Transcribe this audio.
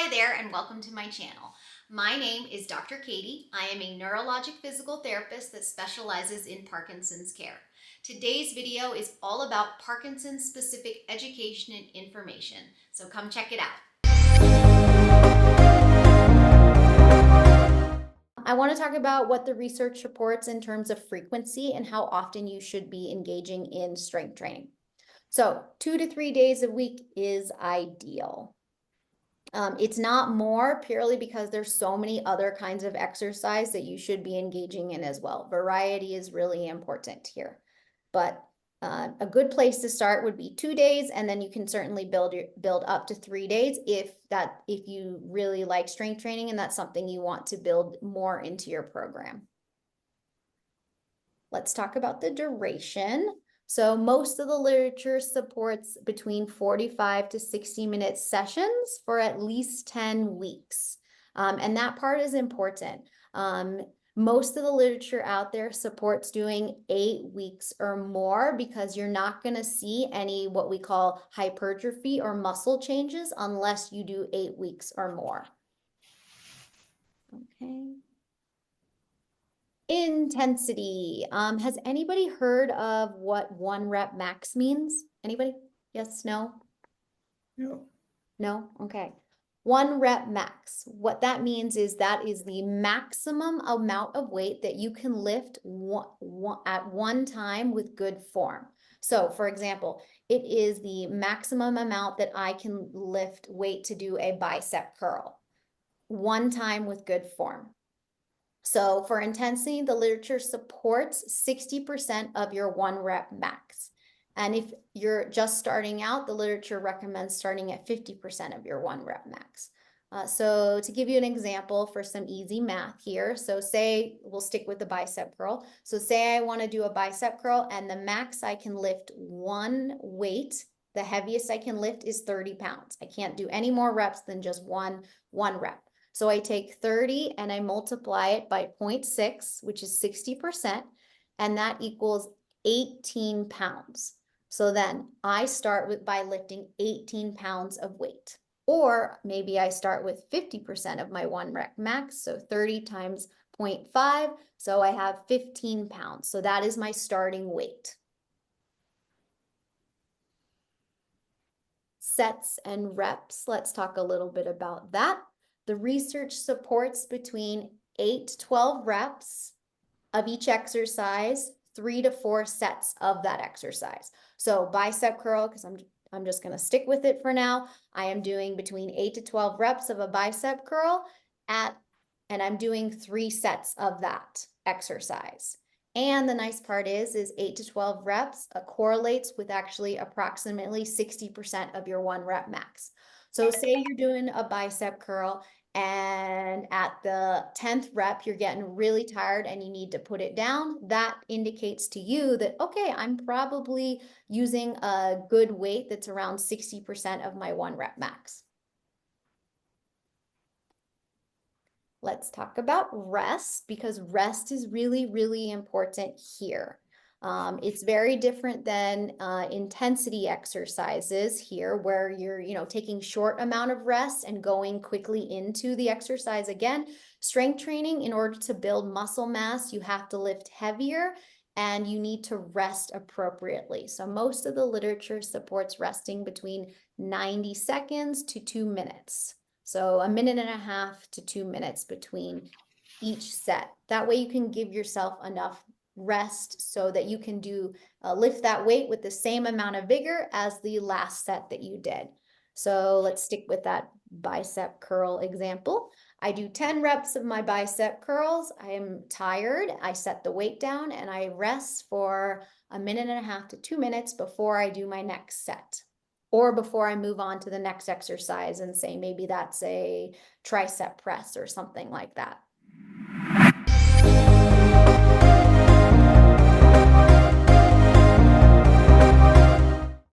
Hi there and welcome to my channel. My name is Dr. Katie. I am a neurologic physical therapist that specializes in Parkinson's care. Today's video is all about Parkinson's specific education and information, so come check it out. I want to talk about what the research reports in terms of frequency and how often you should be engaging in strength training. So 2 to 3 days a week is ideal. It's not more purely because there's so many other kinds of exercise that you should be engaging in as well. Variety is really important here. But a good place to start would be 2 days, and then you can certainly build up to 3 days if you really like strength training and that's something you want to build more into your program. Let's talk about the duration. So most of the literature supports between 45 to 60-minute sessions for at least 10 weeks. And that part is important. Most of the literature out there supports doing 8 weeks or more because you're not going to see any what we call hypertrophy or muscle changes unless you do 8 weeks or more. Okay. Intensity. Has anybody heard of what 1 rep max means? Anybody? Yes, no? No. No? Okay. 1 rep max. What that means is that is the maximum amount of weight that you can lift at one time with good form. So, for example, it is the maximum amount that I can lift weight to do a bicep curl. One time with good form. So for intensity, the literature supports 60% of your 1 rep max. And if you're just starting out, the literature recommends starting at 50% of your 1 rep max. So to give you an example for some easy math here, so say we'll stick with the bicep curl. So say I want to do a bicep curl and the max I can lift one weight, the heaviest I can lift is 30 pounds. I can't do any more reps than just one rep. So I take 30 and I multiply it by 0.6, which is 60%, and that equals 18 pounds. So then I start by lifting 18 pounds of weight. Or maybe I start with 50% of my 1 rep max, so 30 times 0.5, so I have 15 pounds. So that is my starting weight. Sets and reps, let's talk a little bit about that. The research supports between 8 to 12 reps of each exercise, 3 to 4 sets of that exercise. So bicep curl, because I'm just going to stick with it for now. I am doing between 8 to 12 reps of a bicep curl and I'm doing 3 sets of that exercise. And the nice part is 8 to 12 reps correlates with actually approximately 60% of your 1 rep max. So say you're doing a bicep curl and at the 10th rep, you're getting really tired and you need to put it down. That indicates to you that, okay, I'm probably using a good weight that's around 60% of my 1 rep max. Let's talk about rest because rest is really, really important here. It's very different than intensity exercises here where you're taking short amount of rest and going quickly into the exercise again. Strength training, in order to build muscle mass, you have to lift heavier and you need to rest appropriately. So most of the literature supports resting between 90 seconds to 2 minutes. So 1.5 to 2 minutes between each set. That way you can give yourself enough rest so that you can lift that weight with the same amount of vigor as the last set that you did. So let's stick with that bicep curl example. I do 10 reps of my bicep curls. I am tired. I set the weight down and I rest for 1.5 to 2 minutes before I do my next set. Or before I move on to the next exercise and say maybe that's a tricep press or something like that.